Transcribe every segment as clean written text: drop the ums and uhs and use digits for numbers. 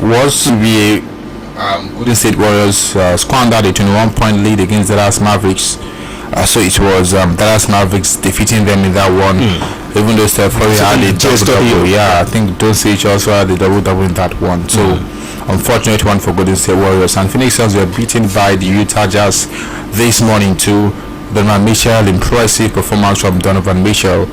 was to be Golden State Warriors squandered a 21-point lead against Dallas Mavericks. So it was Dallas Mavericks defeating them in that one. Even though Steph Curry had a double-double. Yeah, I think Doncic also had a double-double in that one. So unfortunate one for Golden State Warriors. And Phoenix Suns were beaten by the Utah Jazz this morning too. Donovan Mitchell, impressive performance from Donovan Mitchell.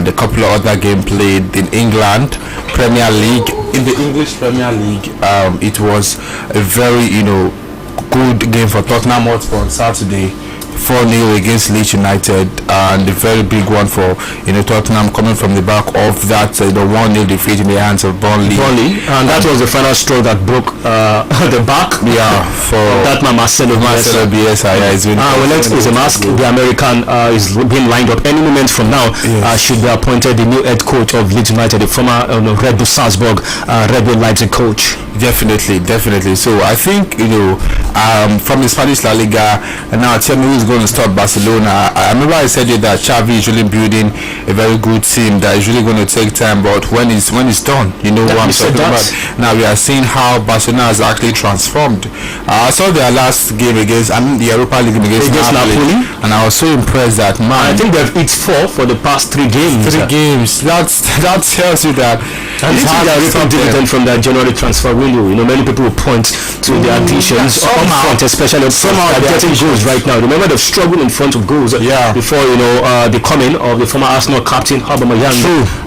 The couple of other games played in England Premier League. In the English Premier League, it was a very good game for Tottenham Hotspur on Saturday. 4-0 against Leeds United, and a very big one for Tottenham, coming from the back of that the 1-0 defeat in the hands of Burnley, and that was the final straw that broke the back. For that man Marcelo Bielsa. Is a mask. The American is being lined up any moment from now. Should be appointed the new head coach of Leeds United, the former Red Bull Salzburg, Red Bull Leipzig coach. Definitely. So I think from the Spanish La Liga, and now tell me who's going to stop Barcelona. I remember I said that Xavi is really building a very good team that is really going to take time, but when it's done, what I'm talking about. Now we are seeing how Barcelona has actually transformed. I saw their last game against the Europa League against Napoli, and I was so impressed that I think they've hit 4 for the past 3 games. That tells you that. And it's hard to dividend from that January transfer window. Many people will point to the additions up front, especially somehow they're getting goals right now. Remember they've struggled in front of goals before the coming of the former Arsenal captain Aubameyang,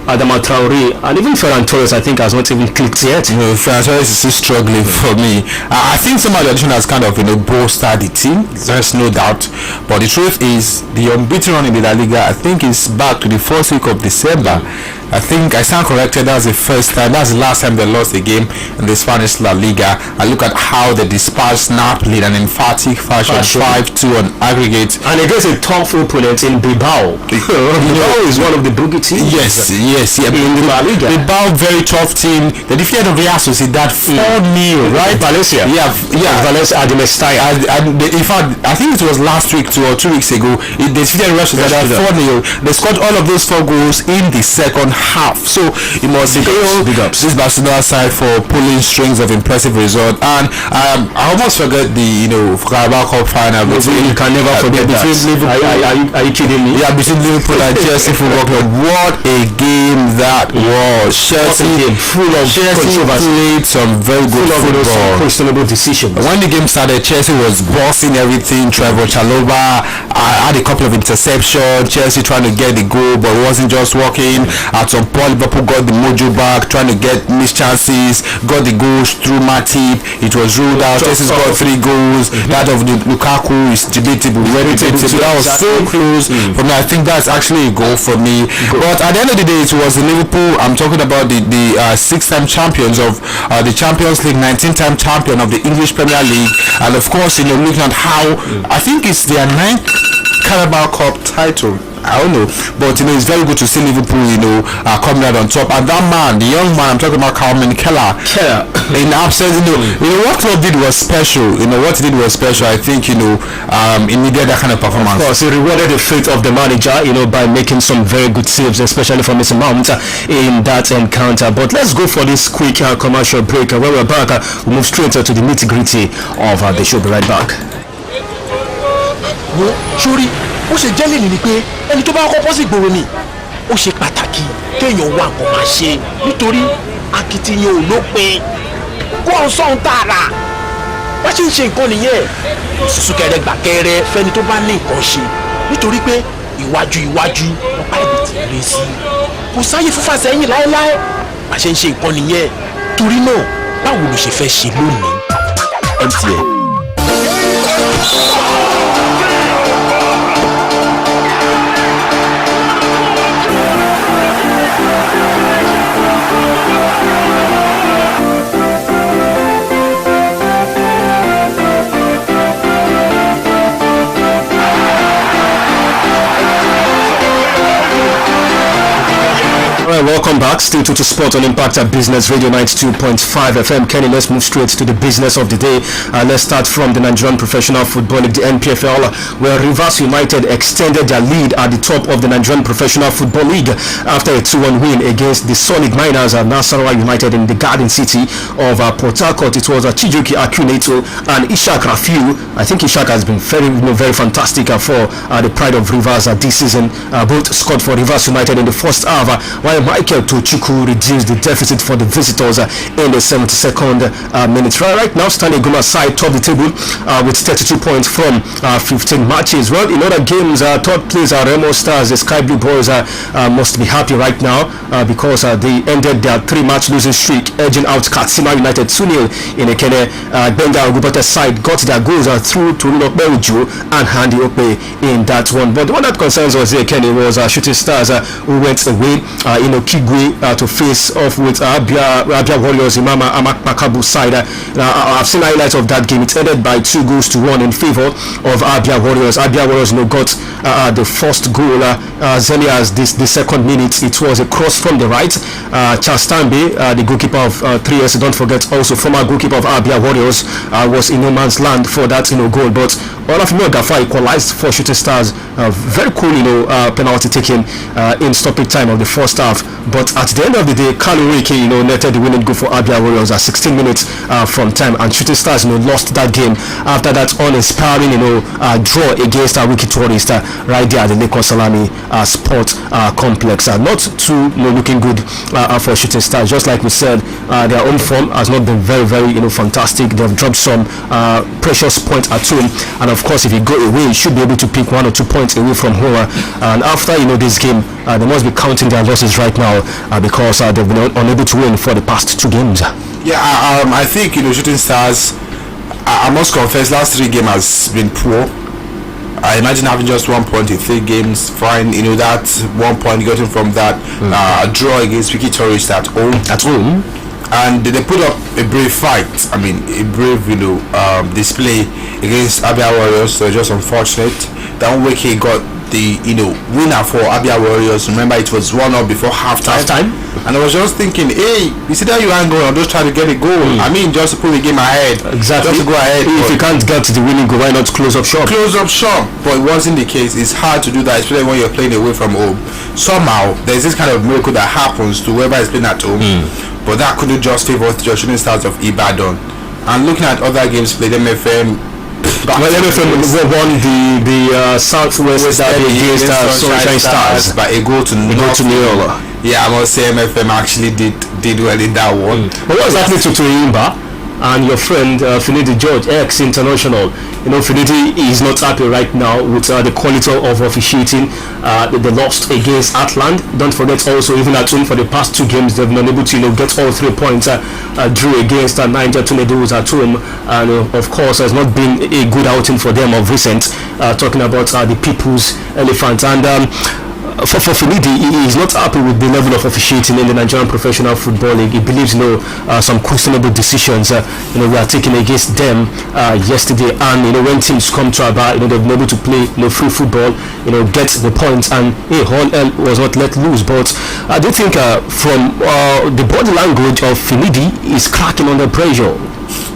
Adama Traore, and even Ferran Torres I think has not even clicked yet. Ferran Torres is still struggling for me. I think some of the addition has kind of bolstered the team, there's no doubt, but the truth is the unbeaten run in the La Liga I think is back to the first week of December. I think I stand corrected, that's the last time they lost a game in the Spanish La Liga. I look at how they dispatched Napoli in an emphatic fashion, 5-2 on aggregate, and against a tough opponent in Bilbao. Bilbao is one of the boogie teams. Yes, in the La Liga. Bilbao, very tough team. They defeated Real Sociedad 4-0, right? Valencia. Valencia at the Mestalla. In fact, I think it was last week, 2 or 2 weeks ago. They defeated Real Sociedad 4-0. They scored all of those 4 goals in the second half. So it must hail this Barcelona side for pulling strings of impressive result. And I almost forgot the Carabao Cup final. You can never forget that. Are you kidding me? Yeah, between Liverpool and Chelsea Football Club. What a game that was! Chelsea played some very good football. Questionable decisions. When the game started, Chelsea was bossing everything. Trevor Chalobah had a couple of interceptions. Chelsea trying to get the goal, but it wasn't just working. At some point, Liverpool got the mojo back, trying to get missed chances, got the goals through Matip. It was ruled out. Chelsea's got 3 goals. That of Lukaku is debatable. That was so close for me. I think that's actually a goal for me. But at the end of the day, it was the Liverpool. I'm talking about the 6-time champions of the Champions League, 19-time champion of the English Premier League, and of course, looking at how I think it's their 9th Carabao Cup title. I don't know, but it's very good to see Liverpool, coming out on top. And that man, the young man, I'm talking about Carmen Keller, in absence, what Klopp did was special. What he did was special. I think, he needed that kind of performance. Of course, he rewarded the faith of the manager, by making some very good saves, especially from his Mount in that encounter. But let's go for this quick commercial break. When we're back, we'll move straight to the nitty-gritty of the show. Be right back. Shuri, ó ṣe jẹ́ lèmi ni pé ẹni tó bá kọ́kọ́ sí gbòòrò ni ó ṣe pàtàkì kéèyàn wá nǹkan máa ṣe nítorí akitiyan ò lópin kó ọ̀n sọ̀hún tààrà wá ṣe ń ṣe nǹkan nìyẹn ìsúsúkẹrẹ gbàkẹrẹ fẹ́ni tó bá ní nǹkan ṣe nítorí pé iwájú ọ̀pá ìbí ti rè sí kò sáyé fúnfà sẹ́yìn láéláé wá ṣe ń ṣe nǹkan nìyẹn torí náà báwo ló ṣe fẹ́ ṣe lónìí MTN. Welcome back. back. Still to Sport on Impact at Business Radio 92.5 FM. Kenny, let's move straight to the business of the day. Let's start from the Nigerian Professional Football League, the NPFL, where Rivers United extended their lead at the top of the Nigerian Professional Football League after a 2-1 win against the Solid Miners at Nasarawa United in the Garden City of Port Harcourt. It was Chijoki Akuneto and Ishak Rafiu. I think Ishak has been very fantastic for the pride of Rivers this season. Both scored for Rivers United in the first half, while Michael Tochukwu reduced the deficit for the visitors in the 72nd minute. Right now, Stanley Guma side top the table with 32 points from 15 matches. Well, in other games, third place Remo Stars, the Sky Blue Boys must be happy right now because they ended their 3-match losing streak, edging out Katsina United 2-0 in Ekene. Benga Ogubata side got their goals through to Beljo and Handy Ope in that one. But the one that concerns us here, Kenny, was Shooting Stars who went away in Okigwe to face off with Abia Warriors, Imama Amakpakabu side. I've seen highlights of that game. It ended by 2-1 in favor of Abia Warriors. Abia Warriors got the first goal as early as the second minute. It was a cross from the right. Charles Tambe, the goalkeeper of 3S, don't forget, also former goalkeeper of Abia Warriors, was in no man's land for that goal. But Olafimo Gafa equalized for Shooting Stars. Very cool, penalty taken in stoppage time of the first half. But at the end of the day, Kaluriki, netted the winning goal for Abia Warriors at 16 minutes from time, and Shooting Stars, lost that game after that uninspiring, draw against Wiki Tourist right there at the Lagos Salami Sport Complex. Not too looking good for Shooting Stars. Just like we said, their own form has not been very, very fantastic. They've dropped some precious points at home, and of course, if you go away, you should be able to pick 1 or 2 points away from home. And after this game, they must be counting their losses right now because they've been unable to win for the past 2 games. Yeah, I think Shooting Stars, I must confess, last 3 games has been poor. I imagine having just 1 point in 3 games. Fine, that 1 point gotten from that draw against Wiki Tourist at home. And they put up a brave fight. I mean, a brave display against Abia Warriors. So just unfortunate that Wiki got the winner for Abia Warriors. Remember, it was 1-0 before halftime. And I was just thinking, hey, you see that you ain't going, just try to get a goal. I mean, just to put the game ahead. Exactly. Just to go ahead. If you can't get the winning goal, why not close up shop? But it wasn't the case. It's hard to do that, especially when you're playing away from home. Somehow there's this kind of miracle that happens to whoever is playing at home. But that couldn't just favor the Shooting Stars of Ibadan. And looking at other games played, MFM won the Southwest Derby against Sunshine Stars by a goal to nil. Yeah, I must say MFM actually did well in that one. But what was happening to Imba and your friend Finidi George, ex-international? Finidi is not happy right now with the quality of officiating. They lost against Atland. Don't forget also, even at home for the past 2 games, they've been able to get all 3 points. Drew against Niger Tornadoes at home, and of course has not been a good outing for them of recent. Talking about the People's Elephant. And for Finidi, he is not happy with the level of officiating in the Nigerian Professional Football League. He believes some questionable decisions were taken against them yesterday, and when teams come to Aba, they've been able to play free football, get the points, and all hell was not let loose. But I do think from the body language of Finidi is cracking under pressure.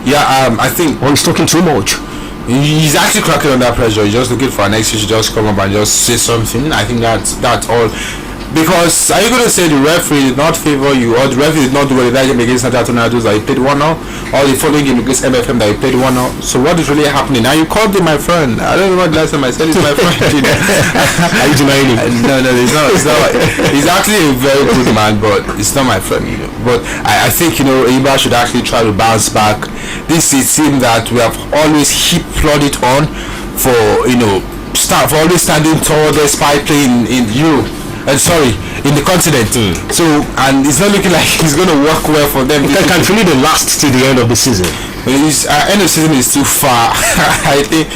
Yeah, I think he's talking too much. He's actually cracking under pressure. He's just looking for an excuse to just come up and just say something. I think that's all. Because are you going to say the referee did not favor you, or the referee did not do well in that game against Niger Tornadoes that he played 1-0, or the following game against MFM that he played 1-0? So what is really happening? Now you called him my friend. I don't know what last time I said he's my friend. Are you denying him? No, it's not. He's actually a very good man, but it's not my friend. But I think Iba should actually try to bounce back. This is a team that we have always plodded on for for always standing tall despite playing in Europe. In the continent. So, and it's not looking like it's going to work well for them. Can Finidi last till the end of the season? End of the season is too far. I think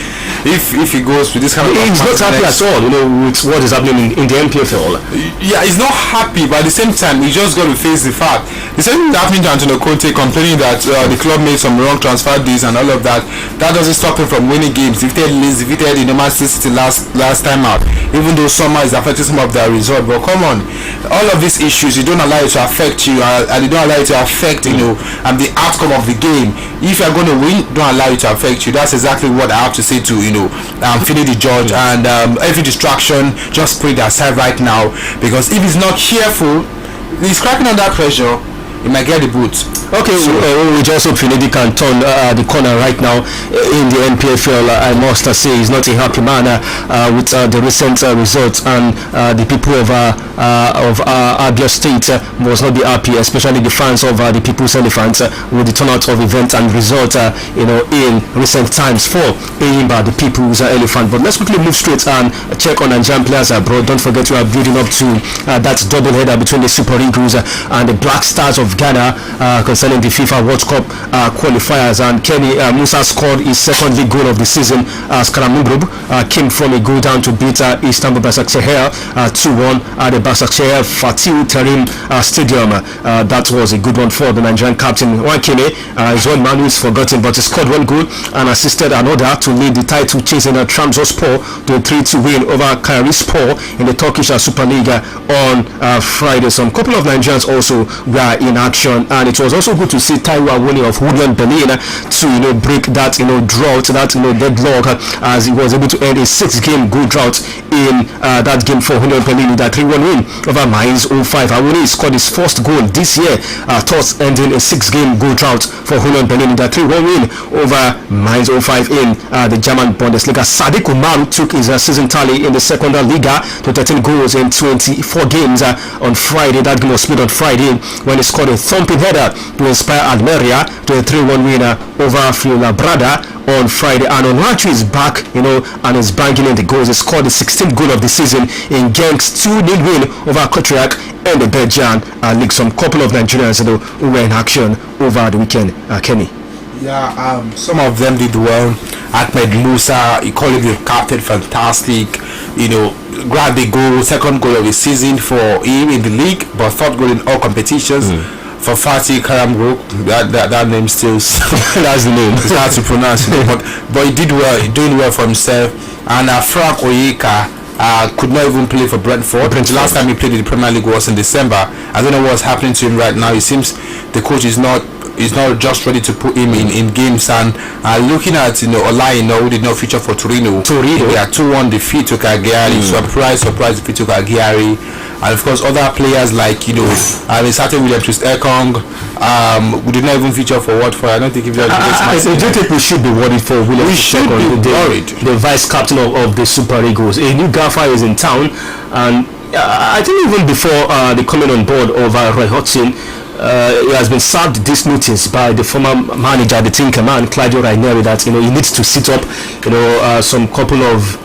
if he goes with this kind of... He's not happy at all, with what is happening in the MPFL. Yeah, he's not happy, but at the same time, he just got to face the fact. The same thing happening to Antonio Conte, complaining that the club made some wrong transfer deals and all of that. That doesn't stop him from winning games. Defeated Manchester City last time out, even though summer is affecting some of their result. But come on, all of these issues, you don't allow it to affect you, and you don't allow it to affect the outcome of the game. If you're going to win, don't allow it to affect you. That's exactly what I have to say to Finidi the judge. And every distraction, just put it aside right now, because if he's not careful, he's cracking under pressure. He might get the boot. Okay, so, we just hope Finidi can turn the corner right now in the NPFL. I must say he's not a happy man with the recent results, and the people of Abia State must not be happy, especially the fans of the People's Elephants with the turnout of events and result in recent times for Eyimba, the People's Elephant. But let's quickly move straight and check on Nigerian players abroad. Don't forget we are building up to that double header between the Super Eagles and the Black Stars of Ghana concerning the FIFA World Cup qualifiers. And Kenny Musa scored his second league goal of the season as Karamungrub came from a goal down to beat Istanbul Başakşehir 2-1 at the Başakşehir Fatih Terim Stadium. That was a good one for the Nigerian captain. Wankene is one man who is forgotten, but he scored one goal and assisted another to lead the title chasing Trabzonspor to a 3-2 win over Kayserispor in the Turkish Super League on Friday. Some couple of Nigerians also were in action, and it was also good to see Taiwo Awoniyi of Woodland Benin to break that drought, that deadlock, as he was able to end a 6-game goal drought in that game for Woodland Benin with a 3-1 win over Mainz 05. Awoniyi scored his first goal this year, thus ending a 6-game goal drought for Woodland Benin with a 3-1 win over Mainz 05 in the German Bundesliga. Sadiq Umar took his season tally in the Second Liga to 13 goals in 24 games on Friday. That game was played on Friday when he scored a thumping header to inspire Almeria to a 3-1 winner over Fuenlabrada on Friday. And Onuachu is back, and is banging in the goals. He scored the 16th goal of the season in Genk's 2-0 win over Kotriak and the Belgian League. Some couple of Nigerians who were in action over the weekend. Kenny. Yeah, some of them did well. Ahmed Musa, he called him the captain, fantastic. Grabbed the goal, second goal of the season for him in the league, but third goal in all competitions. For Fatih Karamgro, that name still that's the name. It's hard to pronounce, but he did well, doing well for himself. And Frank Oyeka could not even play for Brentford. The last time he played in the Premier League was in December. I don't know what's happening to him right now. It seems the coach is not just ready to put him in games. And looking at Olaino, who did not feature for Torino. Yeah, 2-1 defeat to Cagliari. Surprise defeat to Cagliari. And of course other players like a certain William Troost-Ekong who did not even feature for Watford. I don't think if I do think we should be worried for William Troost-Ekong, the vice captain of the Super Eagles. A new gaffer is in town, and I think even before the coming on board of Roy Hodgson, he has been served this notice by the former manager, the Tinker man, Claudio Ranieri, that he needs to sit up some couple of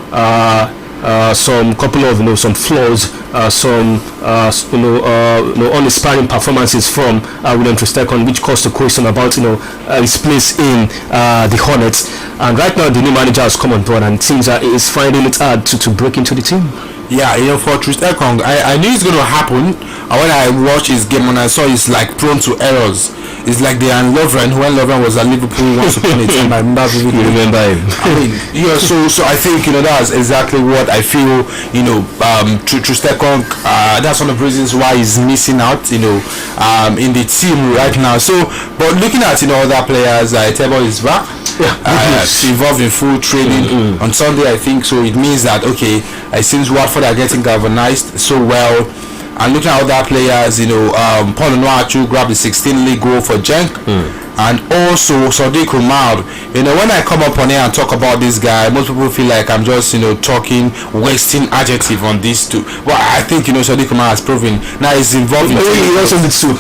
some flaws, some uninspiring performances from William Troost-Ekong, which caused a question about his place in the Hornets. And right now the new manager has come on board, and it seems that he is finding it hard to break into the team. Yeah, for Troost-Ekong, I knew it's going to happen. And when I watched his game and I saw he's like prone to errors. It's like they are Lovren, when Lovren was at Liverpool once upon a time. I remember vividly. You remember him? I mean, so I think that's exactly what I feel. Troost-Ekong, that's one of the reasons why he's missing out. In the team right now. So, but looking at other players, Tebo is back. Involved in full training on Sunday, I think. So it means that it seems Watford are getting galvanized so well. And looking at other players, Paul Onuachu grabbed the 16th league goal for Genk. And also Sadiq Umar. When I come up on here and talk about this guy, most people feel like I'm just talking, wasting adjective on these two. But I think Sadiq Umar has proven now he's involved. He also needs to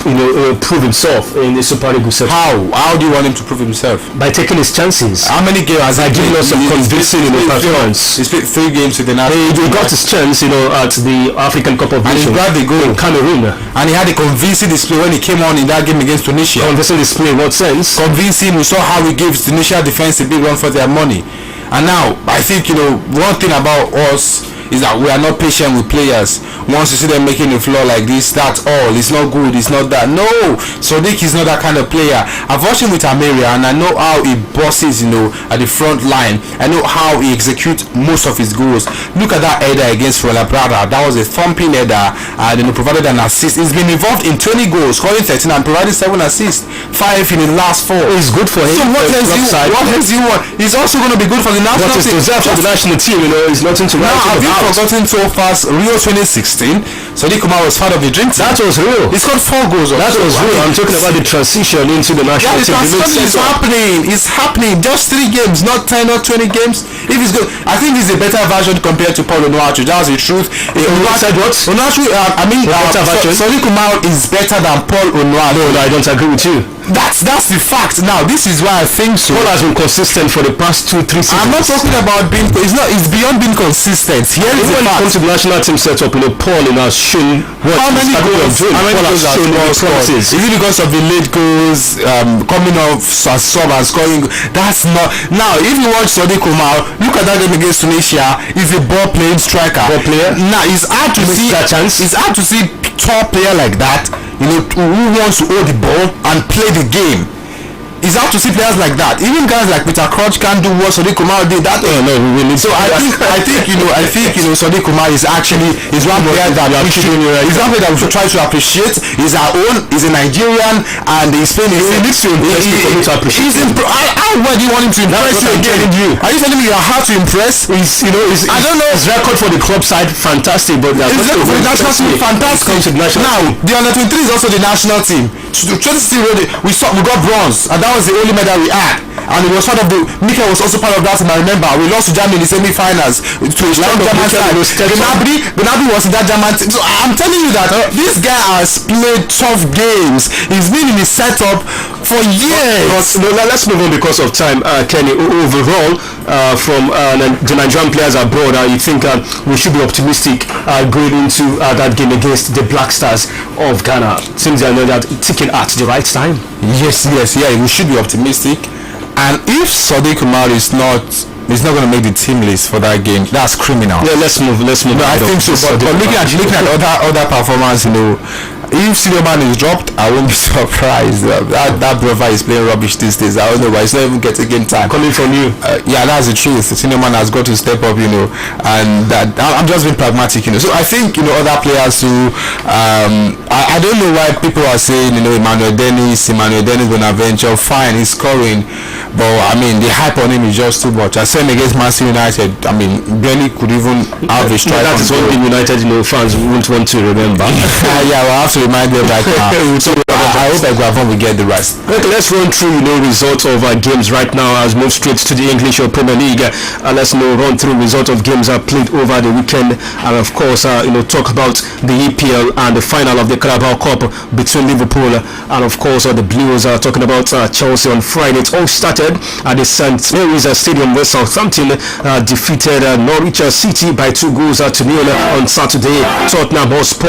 prove himself in the Super League. How do you want him to prove himself? By taking his chances. How many games has he given us some convincing performance? He played 3 games with the national. He got his chance at the African Cup of Nations. And he grabbed the goal in Cameroon. And he had a convincing display when he came on in that game against Tunisia. Convincing display in what sense? Convincing. We saw how he gave Tunisia defense a big run for their money. And now I think one thing about us is that we are not patient with players. Once you see them making the floor like this, that's all. It's not good, it's not that. No, Sadiq is not that kind of player. I've watched him with Ameria and I know how he bosses at the front line. I know how he executes most of his goals. Look at that header against Fuela Prada. That was a thumping header and provided an assist. He's been involved in 20 goals, scoring 13 and provided 7 assists, 5 in the last 4. It's good for him. So what else you want? He's also going to be good for the national team. What is deserved for the national team, it's nothing to write about. Forgotten so fast. Rio 2016, Sadiq Umar was part of the dream team. That was real. He scored 4 goals. That was real. I'm talking about the transition into the national team. It's happening. It's happening. Just 3 games, not 10 or 20 games. If it's good, I think he's a better version compared to Paul Onuachu. That's the truth. Said what? Onuachu, Sadiq Umar is better than Paul Onuachu. No, I don't agree with you. That's the fact. Now this is why I think so. Paul has been consistent for the past 2-3 seasons. I'm not talking about being. It's beyond being consistent. Here is the fact. When it comes to the national team setup, Paul has shown how many goals has Paul scored. Is it because of the late goals, coming off as sub and scoring? That's not. Now, if you watch Sadiq Umar, look at that game against Tunisia. He's a ball playing striker. Ball player. Now it's hard to see that chance. It's hard to see top player like that. Who wants to hold the ball and play the game. It's hard to see players like that. Even guys like Peter Crouch can't do what Sadiq Umar did. That so I think Sadiq Umar is actually one player that we should try to appreciate. He's our own. He's a Nigerian and he's playing. He needs to impress. How well do you want him to impress you again? Are you telling me you're hard to impress? I don't know. His record for the club side fantastic, but his record for the national team fantastic. Now the under 23 is also the national team. We got bronze and that was the only medal we had, and it was part of the Mikel was also part of that. And I remember we lost to Germany in the semi-finals to a strong German side. Gnabry was in that German team. So I'm telling you that this guy has played tough games. He's been in his setup for years. Let's move on because of time. Kenny, overall, from the Nigerian players abroad, you think we should be optimistic going into that game against the Black Stars of Ghana? Seems they are not ticking at the right time. Yes, we should be optimistic. And if Sadiq Umar is not going to make the team list for that game, that's criminal. Yeah, let's move. No, I think so. But looking at other performance, if Sidoman is dropped, I won't be surprised. That brother is playing rubbish these days. I don't know why he's not even getting game time. Coming from you. Yeah, that's the truth. Sidoman has got to step up, and that I'm just being pragmatic, So I think, other players who, I don't know why people are saying, Emmanuel Dennis Bonaventure, fine, he's scoring. But, the hype on him is just too much. I said him against Man United, barely could even have a strike. That is one thing United fans won't want to remember. Yeah, we'll have to remind them right now. So I hope Guavon will get the rest. Okay, let's run through results of games right now as we move straight to the English Premier League. Let's run through results of games played over the weekend, and of course talk about the EPL and the final of the Carabao Cup between Liverpool and of course the Blues. Talking about Chelsea on Friday. It all started at the St. Mary's Stadium where Southampton defeated Norwich City by 2 goals to 0 on Saturday. Tottenham Hotspur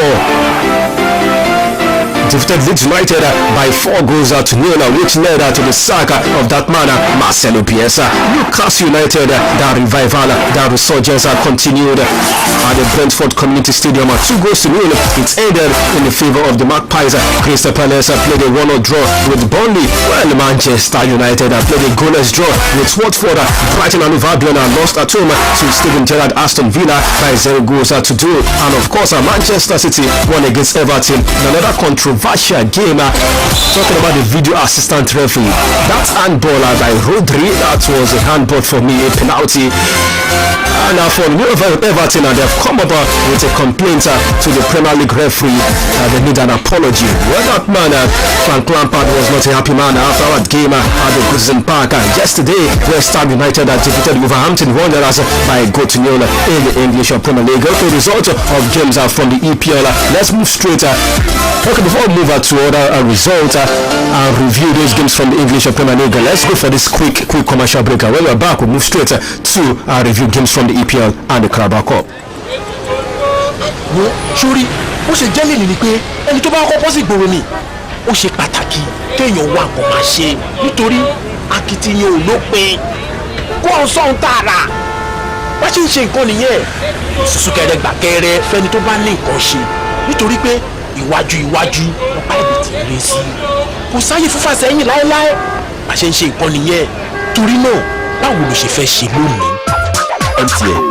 defeated Leeds United by 4 goals to 0, which led to the saga of that man, Marcelo Bielsa. Newcastle United, that revival, that resurgence continued at the Brentford Community Stadium. 2 goals to 0. It ended in the favour of the Magpies. Crystal Palace played a 1-0 draw with Burnley, while Manchester United played a goalless draw with Watford. Brighton and Hove Albion lost at home to Steven Gerrard Aston Villa by 0 goals to 2. And of course, Manchester City won against Everton in another controversial game. Talking about the video assistant referee, that handball by Rodri, that was a handball for me, a penalty. And for Everton, they've come up with a complaint to the Premier League referee. They need an apology. Well, that man, Frank Lampard, was not a happy man after that game at the Goodison Park. Yesterday, West Ham United defeated Wolverhampton Wanderers by a goal to 0 in the English Premier League. Okay, result of games from the EPL. Let's move straight. Okay, before we move to other results and review those games from the English Premier League, let's go for this quick commercial break. When we're back, we'll move straight to review games from the EPL and the Carabao Cup. Sori, ó ṣe jẹ́ lèlè ni pé ẹni tó bá kọ́kọ́ sí ìgboro ni ó ṣe pàtàkì kéèyàn wá nǹkan máa ṣe nítorí akitiyan ò lópin kó ọ̀n sọ̀hún tààrà wá ṣe ń ṣe nǹkan nìyẹn súnkẹrẹ gbàkẹrẹ fẹ́ni tó bá ní nǹkan ṣe nítorí pé iwájú ọ̀pá ibi tí ń lé sí kò sáyé fúnfà sẹ́yìn láéláé bá ṣe ń ṣe nǹkan nìyẹn torí náà báwo ló ṣe fẹ́ ṣe lónìí MTN.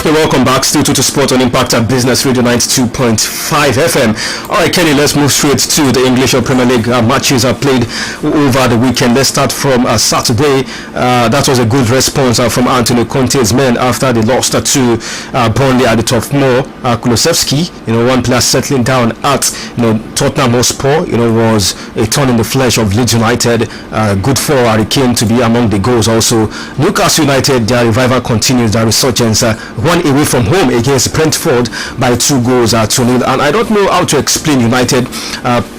Welcome back, still to Sport on Impact and Business Radio 92.5 FM. Alright, Kenny, let's move straight to the English Premier League matches are played over the weekend. Let's start from Saturday. That was a good response from Antonio Conte's men after they lost to Burnley at the Turf Moor. Kulusevski, one player settling down at Tottenham Hotspur, was a thorn in the flesh of Leeds United. Good for Harry Kane to be among the goals. Also, Newcastle United, their revival continues, their resurgence. One away from home against Brentford by 2 goals to 0. And I don't know how to explain United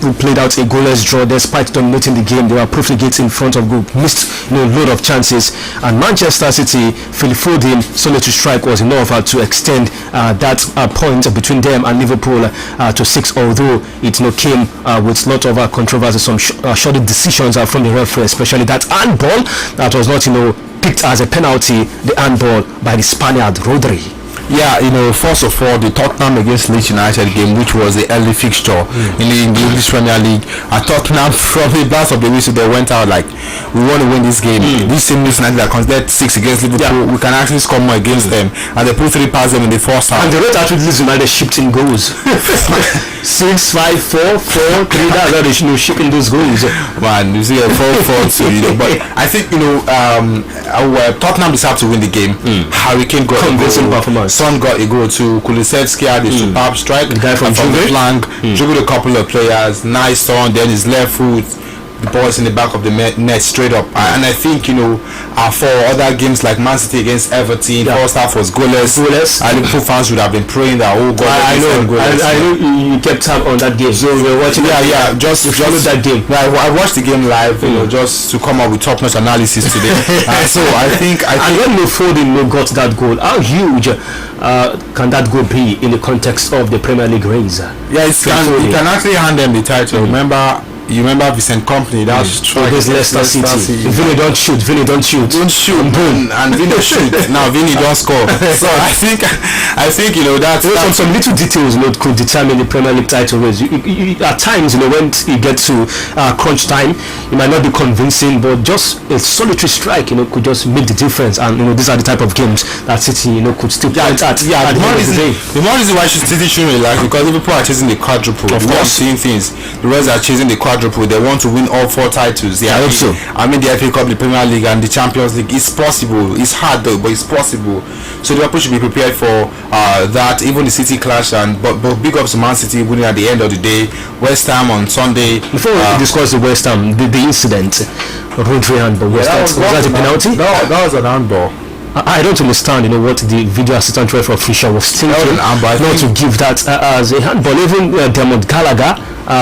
who played out a goalless draw despite dominating the game. They were profligate in front of goal, missed load of chances. And Manchester City, Phil Foden solitary strike was enough to extend that point between them and Liverpool to 6. Although it came with a lot of controversy, some short decisions from the referee, especially that handball that was not picked as a penalty, the handball by the Spaniard Rodri. Yeah, first of all, the Tottenham against Leeds United game, which was the early fixture in the English Premier League. Tottenham, from the blast of the whistle, they went out like, we want to win this game. This same Leeds United that considered 6 against Liverpool, we can actually score more against them. And they put 3 past them in the first half. And the rate at which Leeds United shipped in goals. 6, 5, 4, 4, 3, that's how they shipping those goals. Man, you see a 4-4-2, but I think, Tottenham decided to win the game. Harry Kane got convincing performance. Son got a goal too. Kulusevski had a superb strike. The guy from the flank, dribbled a couple of players. Nice Son, then his left foot. The ball's in the back of the net straight up. And I think, for other games like Man City against Everton, first half was goalless. Liverpool fans would have been praying that goal. I know you kept tab on that game. So we were watching just followed that game. I watched the game live, just to come up with top-notch analysis today. So I think when Foden got that goal, how huge can that goal be in the context of the Premier League race? Yeah, it can actually hand them the title. You remember Vincent Kompany? That's true. Against Leicester City. Vinny don't shoot. Don't shoot. Boom. And Vinny shoot. Now Vinny don't score. So I think that's some little details could determine the Premier League title race. At times, when you get to crunch time, it might not be convincing, but just a solitary strike, could just make the difference. And these are the type of games that City, could still point at. Yeah, the more reason why City shouldn't relax, because Liverpool are chasing the quadruple. Of course, seeing things. The rest are chasing the quadruple. They want to win all 4 titles. I hope so. The FA Cup, the Premier League, and the Champions League. It's possible. It's hard though, but it's possible. So Liverpool should be prepared for that. Even the City clash, but big ups to Man City winning at the end of the day. West Ham on Sunday. Before we discuss the West Ham, the incident, Rodri handball, was that a penalty? No, that was an handball. I don't understand, what the video assistant referee official was thinking, not to give that as a handball. Even Dermot Gallagher,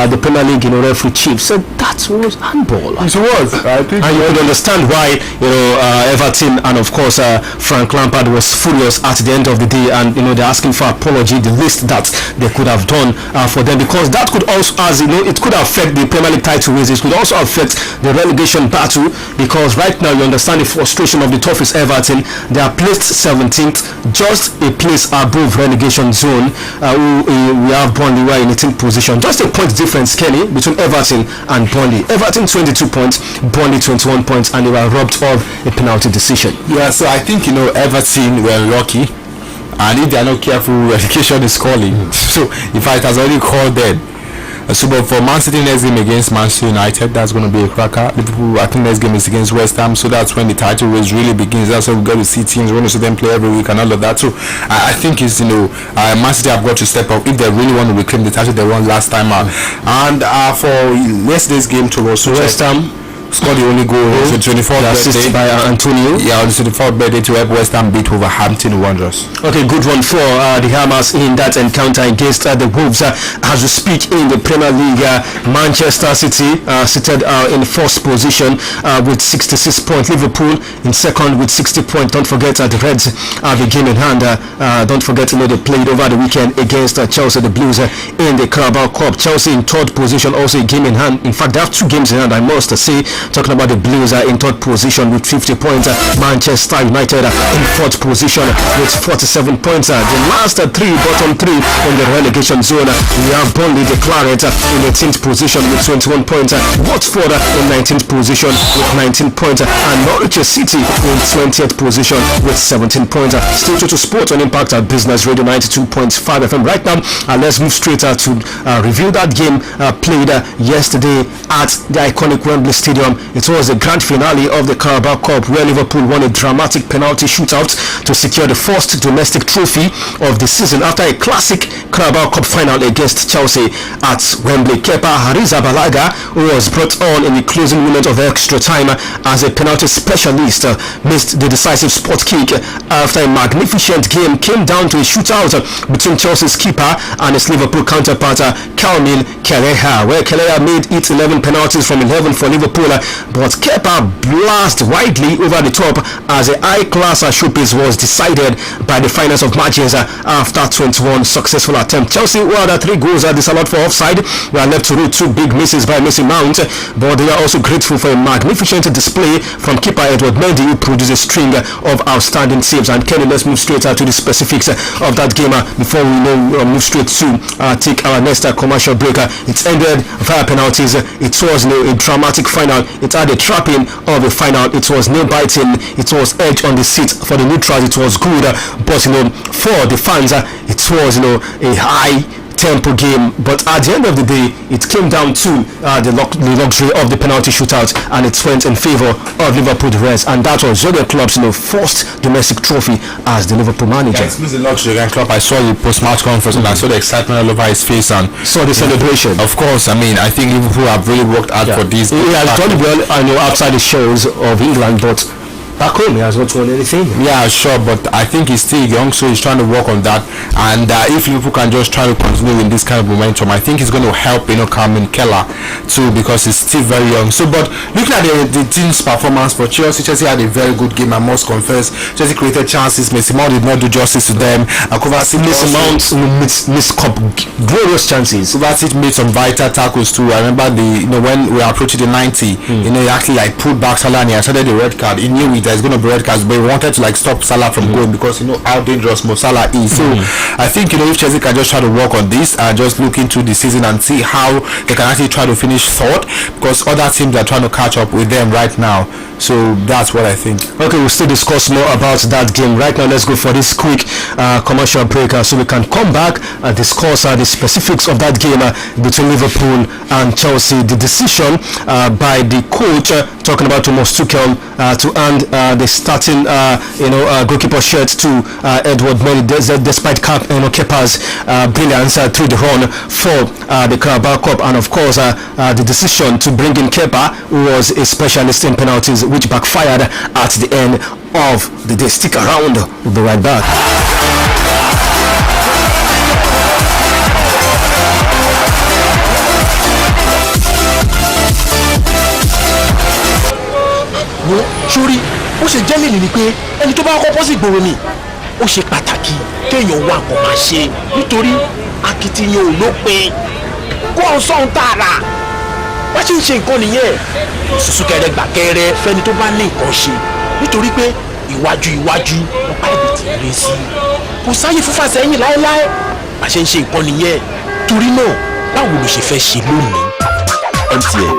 the Premier League referee chief, said that was handball. It was. I think. And you could understand why Everton and of course Frank Lampard was furious at the end of the day, and they're asking for apology, the least that they could have done for them, because that could also, as it could affect the Premier League title race. It could also affect the relegation battle, because right now you understand the frustration of the toughest Everton. They are placed 17th, just a place above relegation zone. We have Burnley, we are in 18th position. Just a point difference, Kenny, between Everton and Burnley. Everton 22 points, Burnley 21 points, and they were robbed of a penalty decision. Yeah, so I think Everton were lucky. and if they are not careful, relegation is calling. So in fact, it has already called them. So, but for Man City next game against Manchester United, that's going to be a cracker. Liverpool, I think next game is against West Ham, so that's when the title race really begins. That's when we got to see teams, we're going to see them play every week and all of that. So, I think it's Man City have got to step up if they really want to reclaim the title they won last time out. And for yesterday's game to West Ham scored the only goal on the 24th assisted by Antonio. Yeah, on the 24th birthday to help West Ham beat Wolverhampton Wanderers. Okay, good one for the Hammers in that encounter against the Wolves. As we speak in the Premier League, Manchester City seated in first position with 66 points. Liverpool in second with 60 points. Don't forget the Reds have a game in hand. Don't forget they played over the weekend against Chelsea, the Blues, in the Carabao Cup. Chelsea in third position, also a game in hand. In fact, they have 2 games in hand, I must say. Talking about the Blues in third position with 50 points. Manchester United in fourth position with 47 points. The last bottom three in the relegation zone. We have Burnley the Claret in 18th position with 21 points. Watford in 19th position with 19 points. And Norwich City in 20th position with 17 points. Stay tuned to Sport on Impact at Business Radio 92.5 FM. Right now, let's move straight to review that game played yesterday at the iconic Wembley Stadium. It was the grand finale of the Carabao Cup, where Liverpool won a dramatic penalty shootout to secure the first domestic trophy of the season after a classic Carabao Cup final against Chelsea at Wembley. Kepa Arrizabalaga, who was brought on in the closing minute of extra time as a penalty specialist, missed the decisive spot kick after a magnificent game came down to a shootout between Chelsea's keeper and his Liverpool counterpart, Kalmin Kelleher, where Kelleher made it 11 penalties from 11 for Liverpool. But Kepa blasted widely over the top as a high-class showpiece was decided by the finals of matches after 21 successful attempts. Chelsea, who had 3 goals disallowed for offside, were left to root 2 big misses by Mason Mount, but they are also grateful for a magnificent display from keeper Edward Mendy, who produced a string of outstanding saves. And Kenny, let's move straight to the specifics of that game before we move straight to take our next commercial break. It ended via penalties. It was a dramatic final. It had a trapping of a final. It was nail-biting. It was edge on the seat. For the neutrals, it was good, but for the fans, it was a high tempo game. But at the end of the day, it came down to the luxury of the penalty shootout, and it went in favor of Liverpool the Reds, and that was Jurgen Klopp's first domestic trophy as the Liverpool manager. Yeah, it's the luxury Jurgen Klopp. I saw the post-match conference and I saw the excitement all over his face and saw the celebration. Of course, I mean, I think Liverpool have really worked hard for this. He has done well, I know, outside the shores of England, but back home he has not won anything. Yeah, sure, but I think he's still young, so he's trying to work on that. And if Liverpool can just try to continue in this kind of momentum, I think it's going to help Kalmin Kelleher too, because he's still very young. So, but looking at the team's performance for Chelsea had a very good game, I must confess. Chelsea created chances. Mason Mount did not do justice to them. Mason Mount missed glorious chances. Kovacic made some vital tackles too. I remember when we approached the 90, he actually pulled back Salah and he started the red card. He knew there's going to be red cards, but he wanted to stop Salah from going because how dangerous Mo Salah is. So I think if Chelsea can just try to work on this and just look into the season and see how they can actually try to finish third, because other teams are trying to catch up with them right now. So that's what I think. Okay, we'll still discuss more about that game. Right now, let's go for this quick commercial break so we can come back and discuss the specifics of that game between Liverpool and Chelsea. The decision by the coach, talking about Thomas Tuchel, to hand the starting goalkeeper shirt to Edward Mendy, despite Kepa's brilliance through the run for the Carabao Cup, and of course the decision to bring in Kepa, who was a specialist in penalties, which backfired at the end of the day. Stick around, we'll be right back. Sórí ó ṣe jẹ́ lèlè ni pé ẹni tó bá kọ́kọ́ sí gbòòrò ni ó ṣe pàtàkì kéèyàn wá nǹkan máa ṣe, nítorí akitiyan ò lópin. Kó ọ̀n sọ̀hún tààrà wá ṣe ń ṣe nǹkan nìyẹn. Súnkẹrẹ gbàkẹrẹ fẹ́ni tó bá ní nǹkan ṣe, nítorí pé iwájú ọ̀pá ìbí ti rè sí i. Kò sáyé fúnfà sẹ́yìn láéláé. Bá ṣe ń ṣe nǹkan nìyẹn. Torí náà, báwo ló ṣe fẹ́ ṣe lónìí? MTN.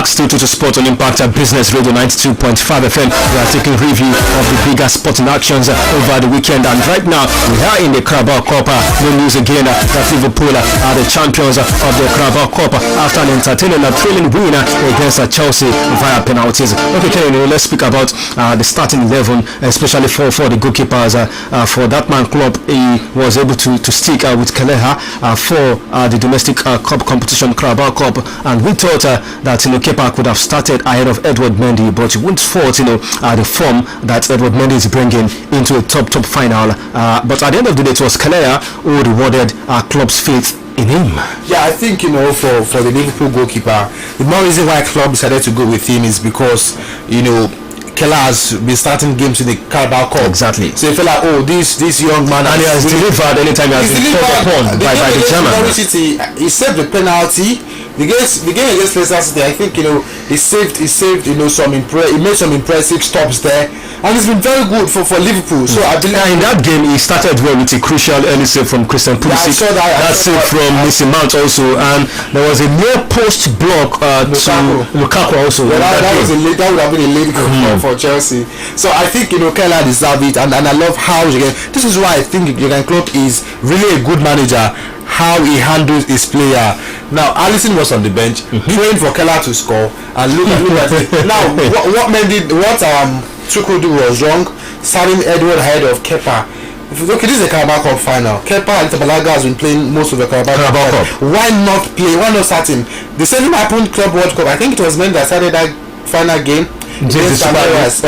back still to Sport on Impact Business Radio 92.5FM. We are taking review of the bigger sporting actions over the weekend, and right now we are in the Carabao Cup. No news again that Liverpool are the champions of the Carabao Cup after an entertaining and thrilling win against Chelsea via penalties. Okay, Kenny, let's speak about the starting 11, especially for the goalkeepers. For that man club, he was able to stick with Keleha for the domestic cup competition, Carabao Cup, and we thought that Kepa could have started ahead of Edward Mendy, but he wouldn't fault the form that Edward Mendy is bringing into a top final. But at the end of the day, it was Keleha who rewarded our club's faith in him. Yeah, I think for the Liverpool goalkeeper, the more reason why club decided to go with him is because Keller has been starting games in the Carabao Cup. Exactly. So you feel like, this young man, and he has delivered anytime he has been called upon by the German. He saved the penalty. The game against Leicester City, I think he saved he made some impressive stops there, and it's been very good for Liverpool. So I believe in that game he started well with a crucial early save from Christian Pulisic. That save from Mason Mount also, and there was a near post block to Lukaku also. Yeah, that would have been a late goal for Chelsea. So I think Keller deserved it, and I love how this is why I think Jurgen Klopp is really a good manager. How he handles his player. Now Alisson was on the bench praying for Keller to score, and look at it. Now what Tuchel did was wrong, starting Edward ahead of Kepa. Okay, this is a Carabao Cup final. Kepa and Tabalaga has been playing most of the Carabao Cup. Why not start him? The same thing happened Club World Cup. I think it was meant that started that final game. Against Palmeiras.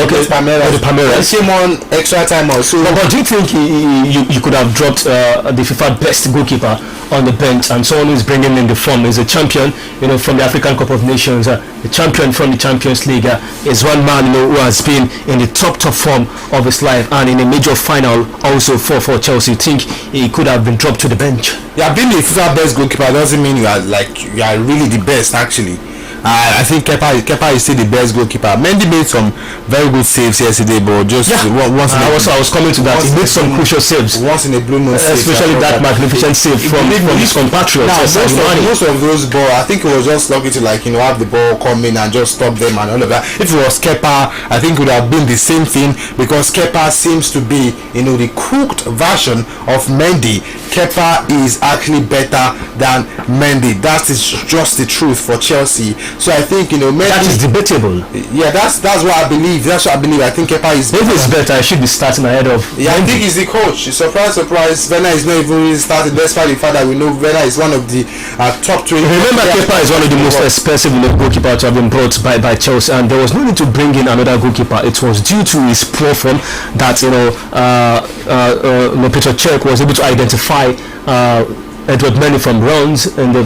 Came on extra time also. But do you think you could have dropped the FIFA best goalkeeper on the bench, and someone who's bringing in the form is a champion, from the African Cup of Nations, the champion from the Champions League, is one man who has been in the top form of his life, and in a major final also for Chelsea. You think he could have been dropped to the bench? Yeah, being the FIFA best goalkeeper doesn't mean you are really the best actually. I think Kepa is still the best goalkeeper. Mendy made some very good saves yesterday, but just once. I was coming to that. He made some crucial saves. Once in a blue moon, especially that magnificent save from his compatriots. Now, most of those balls, I think it was just lucky to have the ball come in and just stop them and all of that. If it was Kepa, I think it would have been the same thing, because Kepa seems to be the cooked version of Mendy. Kepa is actually better than Mendy. That is just the truth for Chelsea. So I think Mendy, that is debatable. Yeah, that's what I believe. I think Kepa is better. If it's better, I should be starting ahead of. Yeah, Mendy. I think he's the coach. Surprise, Werner is not even really starting, despite the fact that we know Werner is one of the top 3. Remember, Kepa is one of the most expensive goalkeepers to have been brought by Chelsea, and there was no need to bring in another goalkeeper. It was due to his poor form that Peter Cech was able to identify Edward Mendy from Rennes, and the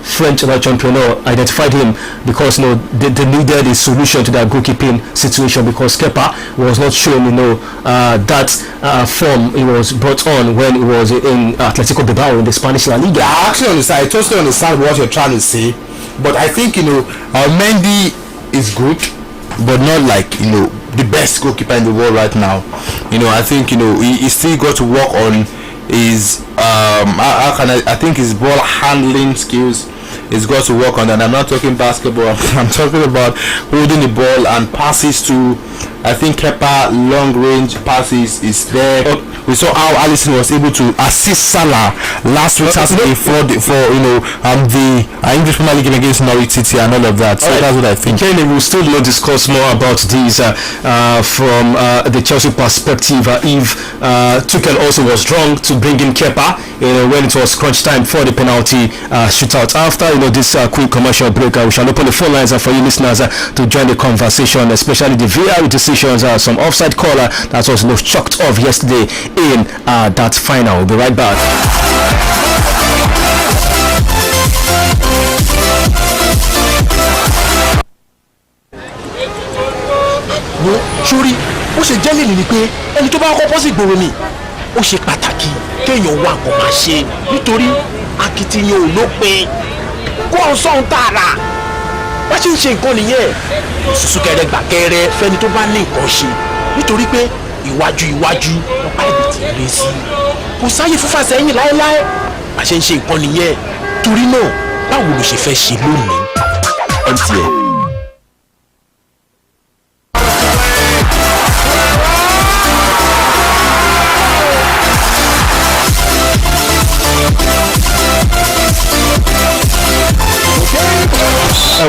French entrepreneur identified him because they needed a solution to their goalkeeping situation, because Kepa was not showing that form he was brought on when he was in Atletico Bilbao in the Spanish La Liga. I totally understand what you're trying to say, but I think Mendy is good, but not like the best goalkeeper in the world right now. I think he still got to work on his I think his ball handling skills. He's got to work on that. I'm not talking basketball. I'm talking about holding the ball and passes to. I think Kepa long range passes is there. We saw how Alisson was able to assist Salah last week Saturday for the English Premier League game against Norwich City and all of that. So that's what I think. Kenny, we'll still discuss more about these from the Chelsea perspective. If Tuchel also was wrong to bring in Kepa when it was crunch time for the penalty shootout. After this quick commercial break, we shall open the phone lines for you listeners to join the conversation, especially the VAR decisions. Some offside caller that was shocked off yesterday in that final. We'll be right back. Sórí ó ṣe jẹ́ lè ní pé ẹni tó bá kọ́kọ́ sí gbòòrò ni ó ṣe pàtàkì kéèyàn wá nǹkan máa ṣe, nítorí akitiyan ò lópin kó ọ̀n sọ̀hún tààrà wá ṣe ń ṣe nǹkan nìyẹn. Súnkẹrẹ gbàkẹrẹ fẹ́ni tó bá ní nǹkan ṣe, nítorí pé iwájú ọ̀pá ìbí ti lé sí, kò sáyé fúnfà sẹ́yìn láéláé. Bá ṣe ń ṣe nǹkan nìyẹn, torí náà báwo ló ṣe fẹ́ ṣe lónìí? MTN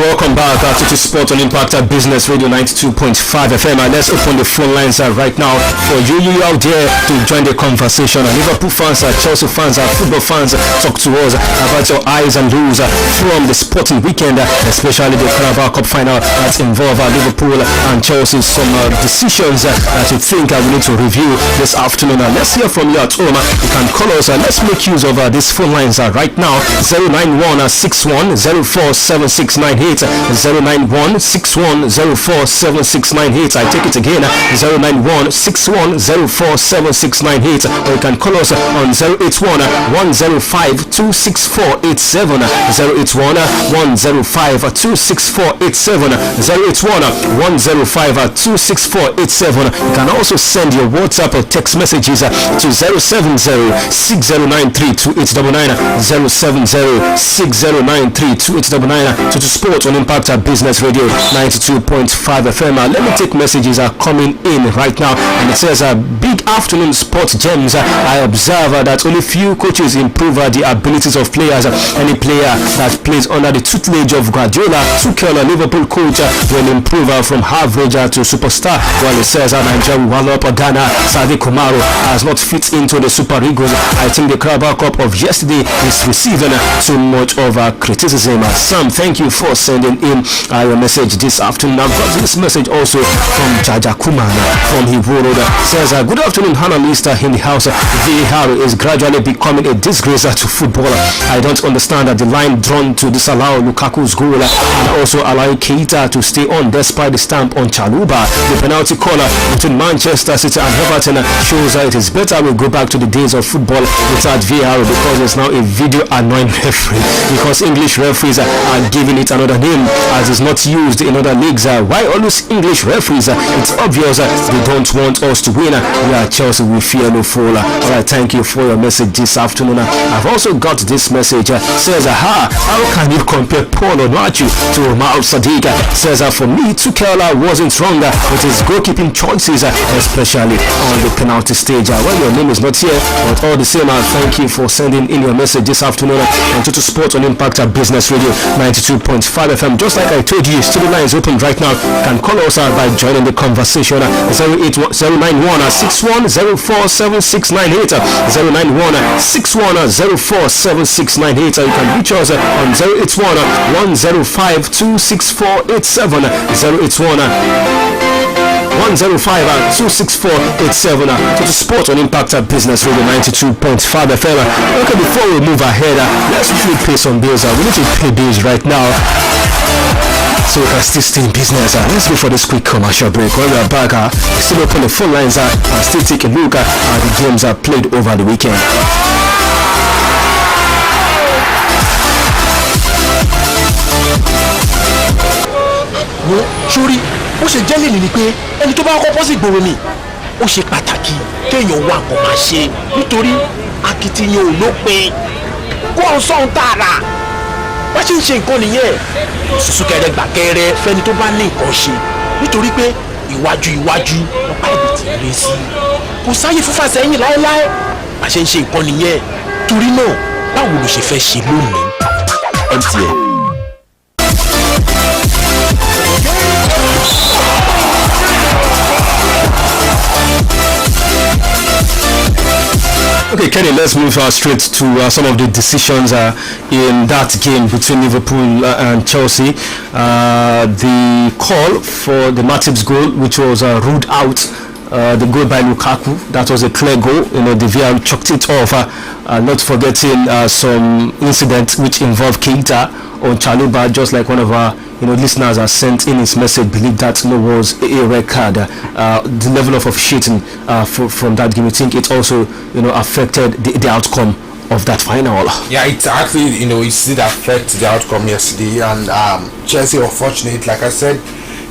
welcome back to Sport on Impact Business Radio 92.5 FM. Let's open the phone lines right now for you out there to join the conversation. Liverpool fans, Chelsea fans, football fans, talk to us about your highs and lows from the sporting weekend, especially the Carabao Cup final that involve Liverpool and Chelsea. Some decisions that you think we need to review this afternoon. Let's hear from you at home. You can call us. Let's make use of these phone lines right now. 09161047698 09161047698. I take it again. 09161047698. Or you can call us on 08110526487 08110526487 08110526487. You can also send your WhatsApp or text messages to 07060932899 07060932899 to Sport on Impact Business Radio 92.5 FM. Let me take messages are coming in right now, and it says big afternoon sport gems. I observe that only few coaches improve the abilities of players. Any player that plays under the tutelage of Guardiola, Tuchel, Liverpool coach, will improve from average to superstar. While it says Nigeria Wallop Ghana Sadi Kumaro has not fit into the Super Eagles. I think the Carabao Cup of yesterday is receiving too much of criticism. Sam, thank you for sending in your message this afternoon. I've got this message also from Jaja Kumana from Hibu Road. Says good afternoon, analyst in the house. VAR is gradually becoming a disgrace to football. I don't understand that the line drawn to disallow Lukaku's goal and also allowing Keita to stay on despite the stamp on Chaluba. The penalty caller between Manchester City and Everton shows that it is better we go back to the days of football without VAR, because there's now a video annoying referee, because English referees are giving it another name as it's not used in other leagues. Why always English referees? It's obvious they don't want us to win. We are Chelsea, we fear no fool. Alright, thank you for your message this afternoon. I've also got this message. Says how can you compare Paul Onuachu to Omar Sadiq? Says for me, Tuchel wasn't wrong with his goalkeeping choices, especially on the penalty stage. Well, your name is not here, but all the same, thank you for sending in your message this afternoon on Total Sport on Impact Business Radio 92.5 FM. Just like I told you, studio line is open right now. You can call us by joining the conversation. 09161047698 09161047698. You can reach us on 08110526487 08110526487 to the Sport on Impact Business Radio 92.5 FM. Okay, before we move ahead, let's quickly pay some bills. We need to pay bills right now so we can still stay in business. Let's go for this quick commercial break. When we are back, still open the phone lines and still take a look at the games played over the weekend. Sórí ó ṣe jẹ́ lèlè ni pé ẹni tó bá kọ́kọ́ sí gbòòrò ni ó ṣe pàtàkì kéèyàn wá nǹkan máa ṣe, nítorí akitiyan ò lópin. Kó ọ̀n sọ̀hún tààrà wá ṣe ń ṣe nǹkan nìyẹn. Súnkẹrẹ gbàkẹrẹ fẹ́ni tó bá ní nǹkan ṣe, nítorí pé iwájú ọ̀pá ìbí ti rè sí i. Kò sáyé fúnfà sẹ́yìn láéláé. Bá ṣe ń ṣe nǹkan nìyẹn. Torí náà báwo ló ṣe fẹ́ ṣe lónìí? MTN. Okay, Kenny, let's move straight to some of the decisions in that game between Liverpool and Chelsea. The call for the Matip's goal, which was ruled out, the goal by Lukaku, that was a clear goal. The VAR chucked it off. Not forgetting some incident which involved Keita on Chaluba, just like one of our listeners has sent in his message, believe that was a red card. The level of officiating from that game, you think it also affected the outcome of that final? Yeah, it actually it did affect the outcome yesterday, and Chelsea were fortunate. Like I said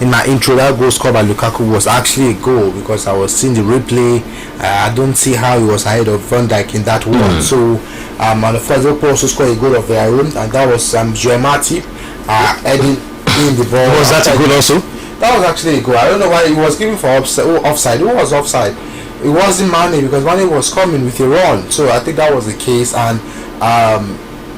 in my intro, that goal scored by Lukaku was actually a goal, because I was seeing the replay. I don't see how he was ahead of Van Dijk in that one. So and of course Liverpool also scored a goal of their own, and that was Matip heading in the ball. Was that a goal also? That was actually a goal. I don't know why he was giving for offside. Who was offside? It wasn't Mane, because Mane was coming with a run. So I think that was the case, and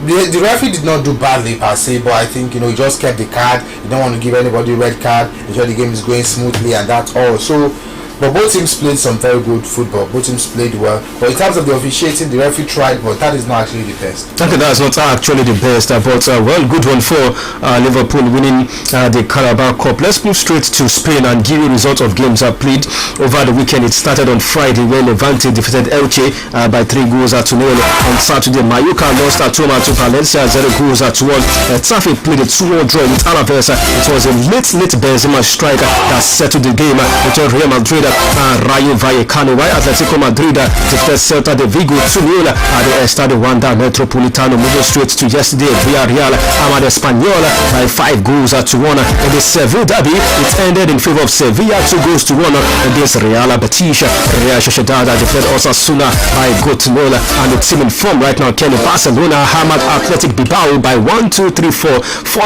The referee did not do badly per se, but I think he just kept the card. He don't want to give anybody a red card. Ensure the game is going smoothly, and that's all. So, but both teams played some very good football. Both teams played well. But in terms of the officiating, the referee tried, but that is not actually the best. Okay, that's not actually the best, but good one for Liverpool winning the Carabao Cup. Let's move straight to Spain and give you results of games played over the weekend. It started on Friday when Levante defeated Elche by 3 goals to 0. On Saturday, Mallorca lost at home to Valencia 0 goals to 1. Tafe played a 2-1 draw with Alaves. It was a late Benzema striker that settled the game between Real Madrid Rayo Vallecano, while Atletico Madrid defeated Celta de Vigo 2-0 at the Estadio Wanda Metropolitano. Moving straight to yesterday, Villarreal hammered Espanyol by 5 goals to 1. In the Seville derby, it ended in favor of Sevilla 2 goals to 1 against Real Betis. Real Sociedad defeated Osasuna by 1 to 0, and the team in form right now, Kenny Barcelona hammered Athletic Bilbao by 4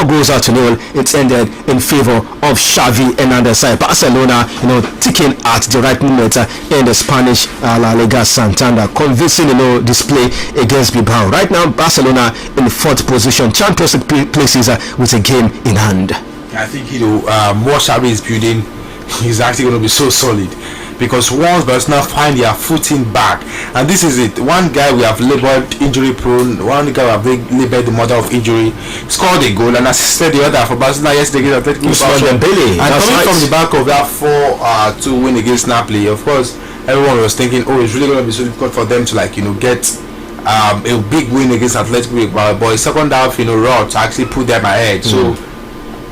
goals to 0. It ended in favor of Xavi Hernandez. Barcelona, ticking at the right moment in the Spanish La Liga Santander, convincing display against Bilbao. Right now, Barcelona in 4th position, Champions League places with a game in hand. I think more Xavi is building, he's actually going to be so solid, because once Barcelona find their footing back, and this is it, one guy we have labeled injury prone, one guy we have labeled the mother of injury, scored a goal and assisted the other for Barcelona yesterday against Atletico Bilbao. And coming from the back of that 4-2 win against Napoli, of course everyone was thinking, it's really going to be so difficult for them to get a big win against Atletico Bilbao, but second half raw to actually put them ahead. So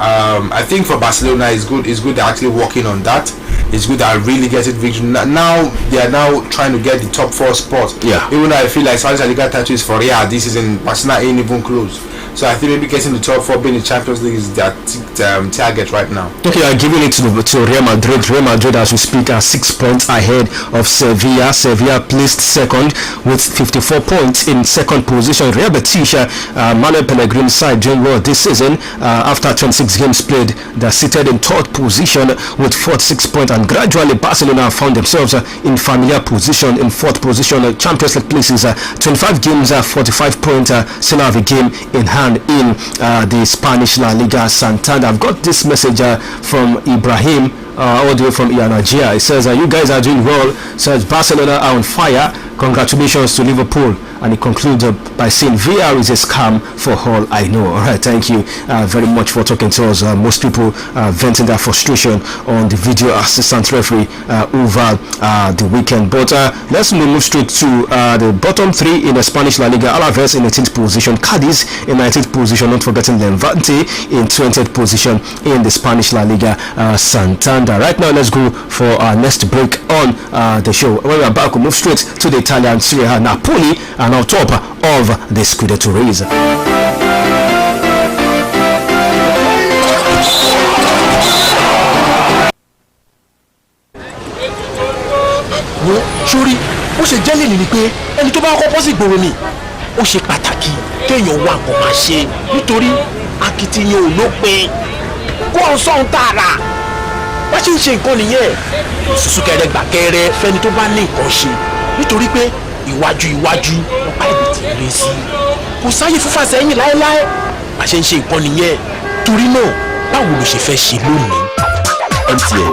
I think for Barcelona it's good they're actually working on that. It's good that really getting victory. Now they are now trying to get the top 4 spot. Even though I feel like Spanish La Liga title is for Real this season, Barcelona ain't even close. So I think maybe getting the top 4 being the Champions League is their target right now. Okay, I'm giving it to Real Madrid. Real Madrid, as we speak, are 6 points ahead of Sevilla. Sevilla placed second with 54 points in second position. Real Betis, Manuel Pellegrini's side doing well this season. After 26 games played, they're seated in 3rd position with 46 points. And gradually, Barcelona found themselves in familiar position, in 4th position, Champions League places. 25 games, 45 points, still have a game in hand in the Spanish La Liga Santander. I've got this message from Ibrahim all the way from Nigeria. It says you guys are doing well. Says Barcelona are on fire. Congratulations to Liverpool. And he concludes by saying VR is a scam for all I know. Alright, thank you very much for talking to us. Most people venting their frustration on the video assistant referee over the weekend. But let's move straight to the bottom 3 in the Spanish La Liga. Alaves in 18th position, Cadiz in 19th position, not forgetting Levante in 20th position in the Spanish La Liga Santander. Right now, let's go for our next break on the show. When we are back, we'll move straight to the Italian Serie A. Napoli and on top of the Scudetto race. Sórí ó ṣe jẹ́ lèmi ni pé ẹni tó bá kọ́kọ́ sí ìgboro ni ó ṣe pàtàkì kéèyàn wá nǹkan máa ṣe nítorí akitiyan ò lópin kó ọ̀n sọ̀hún tààrà bá ṣe ń ṣe nǹkan nìyẹn sùsùkẹrẹ gbàkẹrẹ fẹ́ni tó bá ní nǹkan ṣe nítorí pé iwájú ọ̀pá ibi tí ń lé sí kò sáyé fúnfà sẹ́yìn láéláé bá ṣe ń ṣe nǹkan nìyẹn torí náà báwo ló ṣe fẹ́ ṣe lónìí MTN.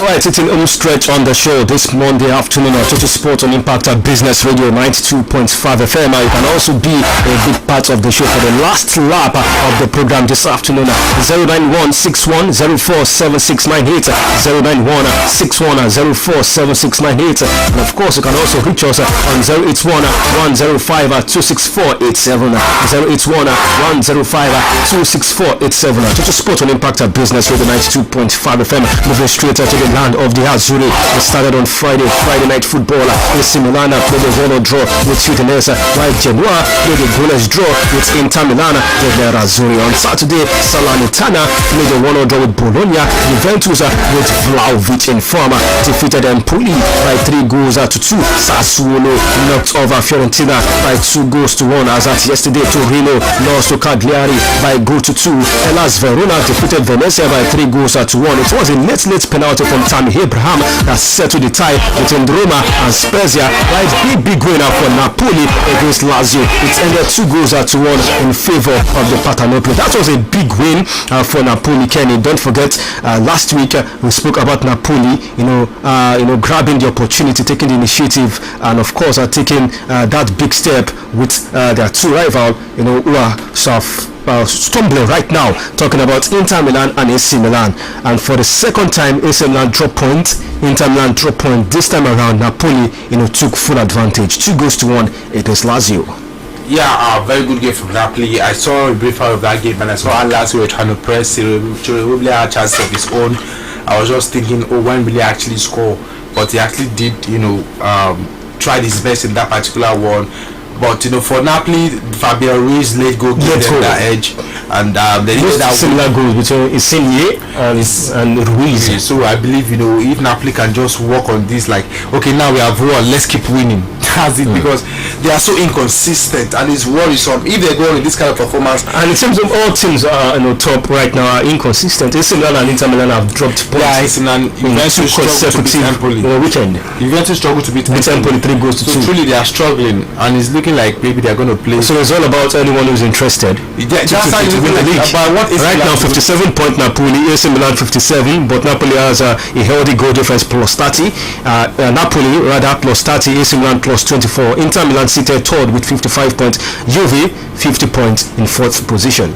Right, it's an home stretch on the show this Monday afternoon on Total Sport on Impact Business Radio 92.5FM. You can also be a big part of the show for the last lap of the program this afternoon. 09161047698, 09161047698, and of course you can also reach us on 08110526487, 08110526487. Total Sport on Impact Business Radio 92.5FM. Moving straight to the land of the Azzurri. It started on Friday night football. AC Milan played a 1-1 draw with Udinese, while Genoa played a goalless draw with Inter Milan with the Azzurri. On Saturday, Salernitana played a 1-1 draw with Bologna. Juventus with Vlahovic in form defeated Empoli by 3-2. Sassuolo knocked over Fiorentina by 2-1. As at yesterday, Torino lost to Cagliari by 2-2. Hellas Verona defeated Venezia by 3-1. It was a late penalty from Tammy Abraham that settled the tie between Roma and Spezia, while big winner for Napoli against Lazio. It ended 2-1 in favor of the Patanopoli. That was a big win for Napoli, Kenny. Don't forget, last week we spoke about Napoli, grabbing the opportunity, taking the initiative, and of course taking that big step with their two rivals, who are sort of stumbling right now, talking about Inter Milan and AC Milan. And for the second time, AC Milan dropped point, Inter Milan dropped point. This time around, Napoli took full advantage, 2-1 against Lazio. Yeah, very good game from Napoli. I saw a brief out of that game, and I saw Lazio were trying to press. Really had a chance of his own. I was just thinking, when will he actually score? But he actually did, tried his best in that particular one. But for Napoli, Fabio Ruiz late goal gave them that edge, and they did that similar goals between Insigne and Ruiz. So I believe if Napoli can just work on this, like, okay, now we have won, let's keep winning. That's it, because they are so inconsistent and it's worrisome if they go in this kind of performance. And it seems all teams are top right now are inconsistent. AC Milan and Inter Milan have dropped points. Yeah, AC Milan Juventus struggled to beat Empoli. Weekend. Juventus struggled to beat Empoli 3-2. So truly they are struggling, and it's looking like maybe they are going to play. So it's all about anyone who's interested to win the league. Right now, 57 point Napoli, AC Milan 57, but Napoli has a healthy goal difference plus 30. Napoli rather plus 30, AC Milan plus 24. Inter Milan seated third with 55 points. Juve 50 points in fourth position.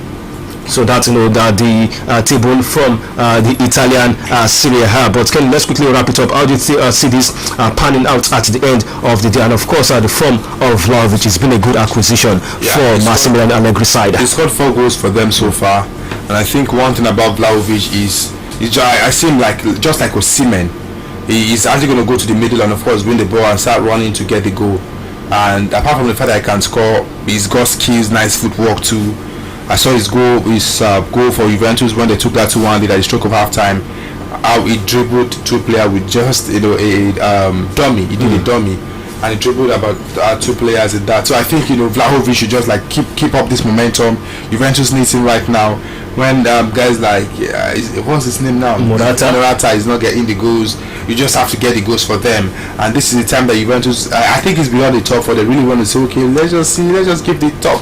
So that's the table from the Italian Serie A. But let's quickly wrap it up. How do you see this panning out at the end of the day? And of course, the form of Vlahovic has been a good acquisition for Massimiliano Allegri's side. He scored 4 goals for them so far, and I think one thing about Vlahovic is I see him just like Osimhen. He's actually going to go to the middle and of course win the ball and start running to get the goal. And apart from the fact that he can score, he's got skills, nice footwork too. I saw his goal for Juventus when they took that 2-1 at the stroke of halftime. How he dribbled 2 players with just a dummy. He did a dummy, and he dribbled about 2 players in that. So I think Vlahovic should just keep up this momentum. Juventus needs him right now. When guys like what's his name now? Morata is not getting the goals. You just have to get the goals for them. And this is the time that Juventus, I think it's beyond the top 4. They really want to say, okay, let's just give the top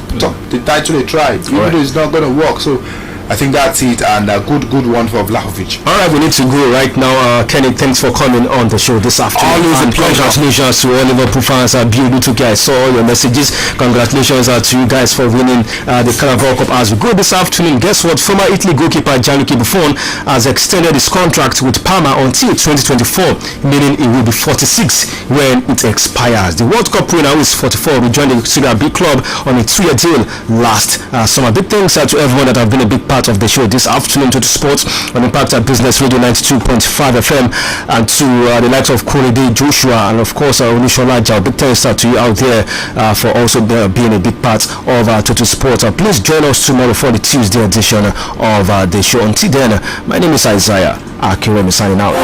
the title a try, even though it's not going to work. So I think that's it, and a good one for Vlahovic. Alright, we need to go right now. Kenny, thanks for coming on the show this afternoon. Always a pleasure. Congratulations to all Liverpool fans. Beautiful guys. Saw all your messages. Congratulations to you guys for winning the Carabao Cup. As we go this afternoon, guess what? Former Italy goalkeeper Gianluigi Buffon has extended his contract with Parma until 2024, meaning it will be 46 when it expires. The World Cup winner, who is 44, will join the Serie B club on a 2-year deal last summer. Big thanks to everyone that have been a big part of the show this afternoon, to the sports on Impact Business Radio 92.5 FM, and to the likes of Korede Joshua and of course Onishola Jao. Big thanks to you out there for also being a big part of Total Sports. Please join us tomorrow for the Tuesday edition of the show. Until then, my name is Isaiah Akiremi signing out.